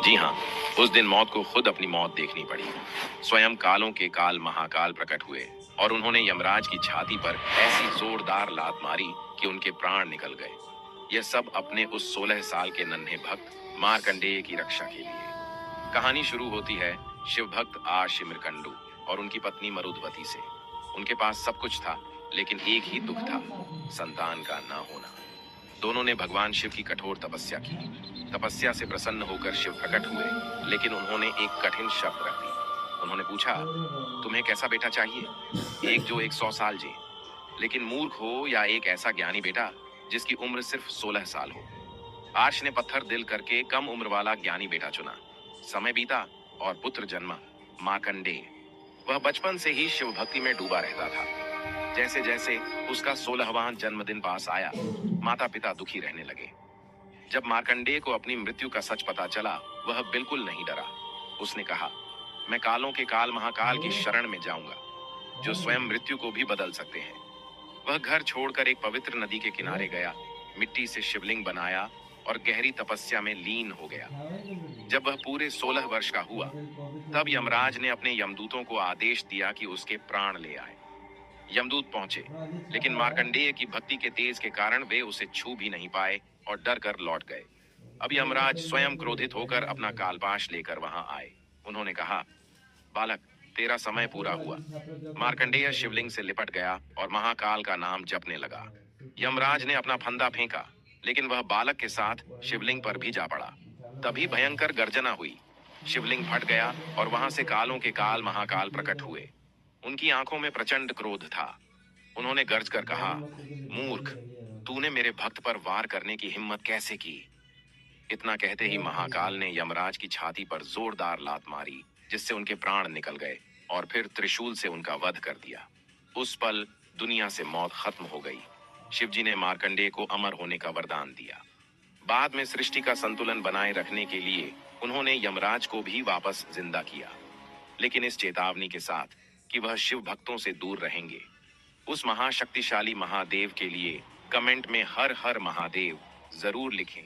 जी हाँ, उस दिन मौत को खुद अपनी मौत देखनी पड़ी। स्वयं कालों के काल महाकाल प्रकट हुए और उन्होंने यमराज की छाती पर ऐसी जोरदार लात मारी कि उनके प्राण निकल गए। यह सब अपने उस 16 साल के नन्हे भक्त मार्कंडेय की रक्षा के लिए। कहानी शुरू होती है शिव भक्त शिमिरकंडू और उनकी पत्नी मरुधवती से। उनके पास सब कुछ था, लेकिन एक ही दुख था, संतान का ना होना। दोनों ने भगवान शिव की कठोर तपस्या की। तपस्या से प्रसन्न होकर शिव प्रकट हुए, लेकिन उन्होंने एक कठिन शर्त रख दी। उन्होंने पूछा, तुम्हें कैसा बेटा चाहिए? एक जो 100 साल जिए, लेकिन मूर्ख हो, या एक ऐसा ज्ञानी बेटा जिसकी उम्र सिर्फ 16 साल हो? आर्ष ने पत्थर दिल करके कम उम्र वाला ज्ञानी बेटा चुना। समय बीता और पुत्र जन्मा, मार्कंडेय। वह बचपन से ही शिव भक्ति में डूबा रहता था। जैसे जैसे उसका 16वां जन्मदिन पास आया, माता पिता दुखी रहने लगे। जब मार्कंडेय को अपनी मृत्यु का सच पता चला, वह बिल्कुल नहीं डरा। उसने कहा, मैं कालों के काल महाकाल की शरण में जाऊंगा, जो स्वयं मृत्यु को भी बदल सकते हैं। वह घर छोड़कर एक पवित्र नदी के किनारे गया, मिट्टी से शिवलिंग बनाया और गहरी तपस्या में लीन हो गया। जब वह पूरे 16 वर्ष का हुआ, तब यमराज ने अपने यमदूतों को आदेश दिया कि उसके प्राण ले आए। यमदूत पहुंचे, लेकिन मार्कंडेय की भक्ति के तेज के कारण वे उसे छू भी नहीं पाए और डर कर लौट गए। अब यमराज स्वयं क्रोधित होकर अपना कालपाश लेकर वहां आए। उन्होंने कहा, बालक, तेरा समय पूरा हुआ। मार्कंडेय शिवलिंग से लिपट गया और महाकाल का नाम जपने लगा। यमराज ने अपना फंदा फेंका, लेकिन वह बालक के साथ शिवलिंग पर भी जा पड़ा। तभी भयंकर गर्जना हुई। शिवलिंग फट गया और वहां से कालों के काल महाकाल प्रकट हुए। उनकी आंखों में प्रचंड क्रोध था। उन्होंने गर्ज कर कहा, मूर्ख, तूने मेरे भक्त पर वार करने की हिम्मत कैसे की? इतना कहते ही महाकाल ने यमराज की छाती पर जोरदार लात मारी, जिससे उनके प्राण निकल गए और फिर त्रिशूल से उनका वध कर दिया। उस पल दुनिया से मौत खत्म हो गई। शिवजी ने मार्कंडेय को अमर होने का वरदान दिया। बाद में सृष्टि का संतुलन बनाए रखने के लिए उन्होंने यमराज को भी वापस जिंदा किया, लेकिन इस चेतावनी के साथ कि वह शिव भक्तों से दूर रहेंगे। उस महाशक्तिशाली महादेव के लिए कमेंट में हर हर महादेव जरूर लिखें।